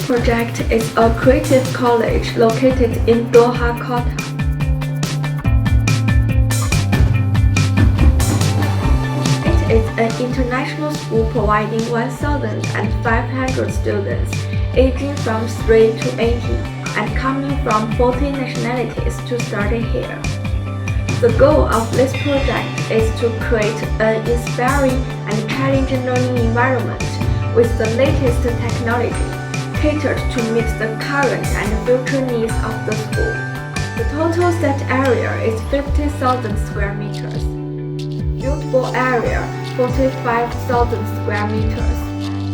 project is a creative college located in Doha, Qatar. It is an international school providing 1,500 students aging from 3 to 18 and coming from 40 nationalities to study here. The goal of this project is to create an inspiring and challenging learning environment with the latest technology, catered to meet the current and future needs of the school. The total set area is 50,000 square meters. Buildable area 45,000 square meters.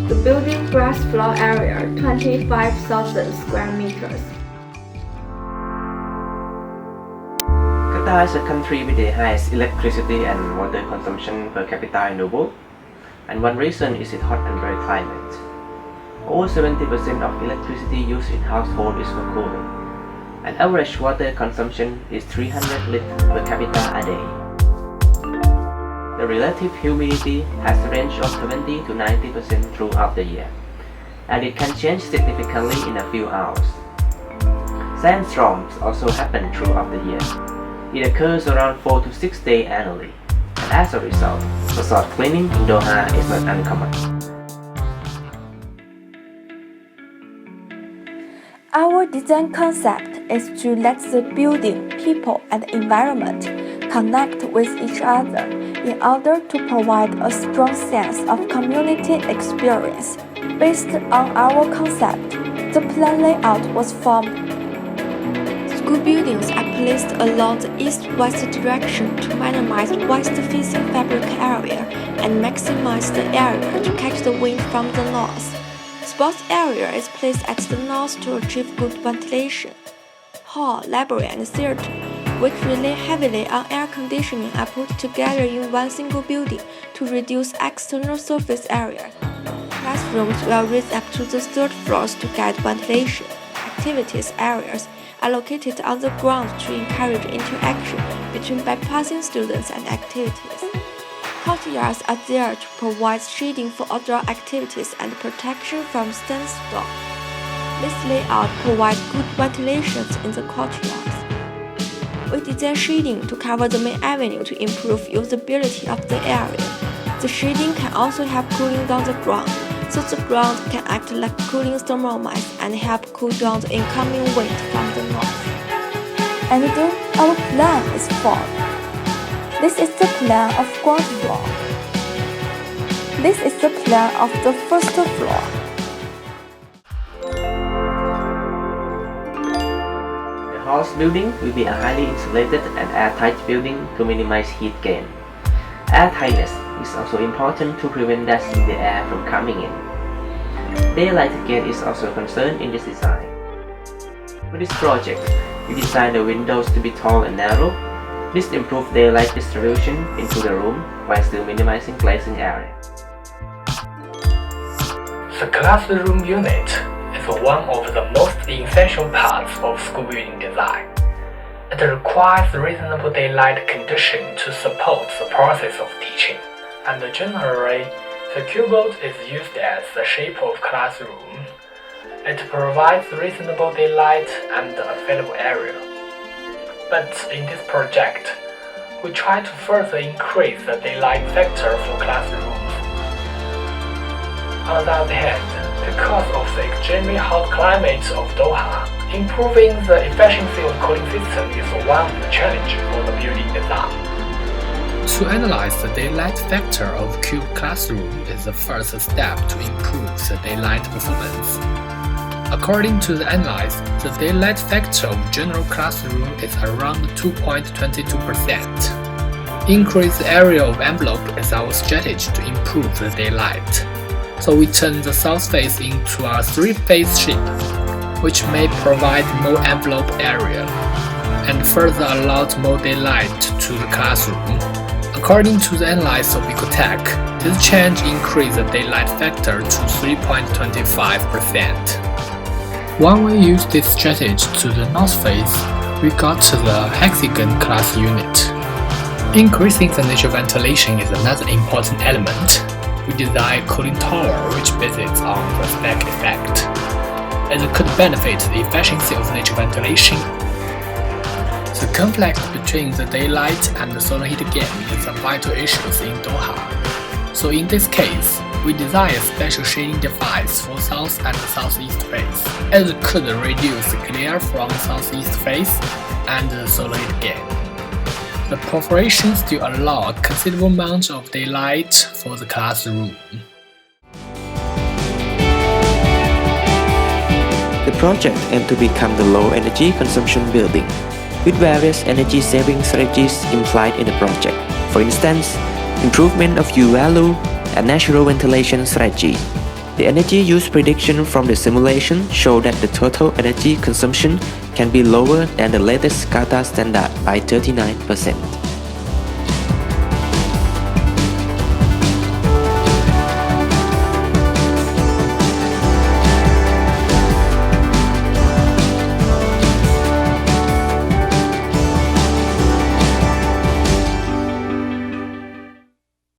The building ground floor area 25,000 square meters. Qatar is a country with the highest electricity and water consumption per capita in the world, and one reason is its hot and dry climate. Over 70% of electricity used in household is for cooling, and average water consumption is 300 liters per capita a day. The relative humidity has a range of 70 to 90% throughout the year, and it can change significantly in a few hours. Sandstorms also happen throughout the year. It occurs around 4 to 6 days annually, and as a result, facade cleaning in Doha is not uncommon. Our design concept is to let the building, people, and environment connect with each other in order to provide a strong sense of community experience. Based on our concept, the plan layout was formed. School buildings are placed along the east-west direction to minimize west-facing fabric area and maximize the area to catch the wind from the north. Sports area is placed at the north to achieve good ventilation. Hall, library, and theater, which rely heavily on air conditioning, are put together in one single building to reduce external surface area. Classrooms will raise up to the third floors to guide ventilation. Activities areas are located on the ground to encourage interaction between bypassing students and activities. Courtyards are there to provide shading for outdoor activities and protection from sandstorm. This layout provides good ventilation in the courtyards. We design shading to cover the main avenue to improve usability of the area. The shading can also help cooling down the ground, so the ground can act like cooling thermometers and help cool down the incoming wind from the north. And then our plan is formed. This is the plan of ground floor. This is the plan of the first floor. The house building will be a highly insulated and airtight building to minimize heat gain. Airtightness is also important to prevent dust in the air from coming in. Daylight gain is also a concern in this design. For this project, we designed the windows to be tall and narrow. This improves daylight distribution into the room while still minimizing glazing area. The classroom unit is one of the most essential parts of school building design. It requires reasonable daylight conditions to support the process of teaching, and generally, the cubeboard is used as the shape of classroom. It provides reasonable daylight and available area. But in this project, we try to further increase the daylight factor for classrooms. On the other hand, because of the extremely hot climate of Doha, improving the efficiency of cooling system is one of the challenges for the building design. To analyze the daylight factor of cube classroom is the first step to improve the daylight performance. According to the analysis, the daylight factor of general classroom is around 2.22%. Increase the area of envelope is our strategy to improve the daylight. So we turn the south face into a three-phase shape, which may provide more envelope area and further allows more daylight to the classroom. According to the analysis of Ecotech, this change increased the daylight factor to 3.25%. When we use this strategy to the north face, we got the hexagon class unit. Increasing the natural ventilation is another important element. We design a cooling tower which bases on the spec effect. as it could benefit the efficiency of nature ventilation. The conflict between the daylight and the solar heat gain is a vital issue in Doha. So in this case, we design a special shading device for south and southeast face, as it could reduce the glare from southeast face and the solar heat gain. The perforation still allows a considerable amount of daylight for the classroom. The project aims to become the low energy consumption building, with various energy saving strategies implied in the project. For instance, improvement of U value and natural ventilation strategy. The energy use prediction from the simulation show that the total energy consumption can be lower than the latest SCADA standard by 39%.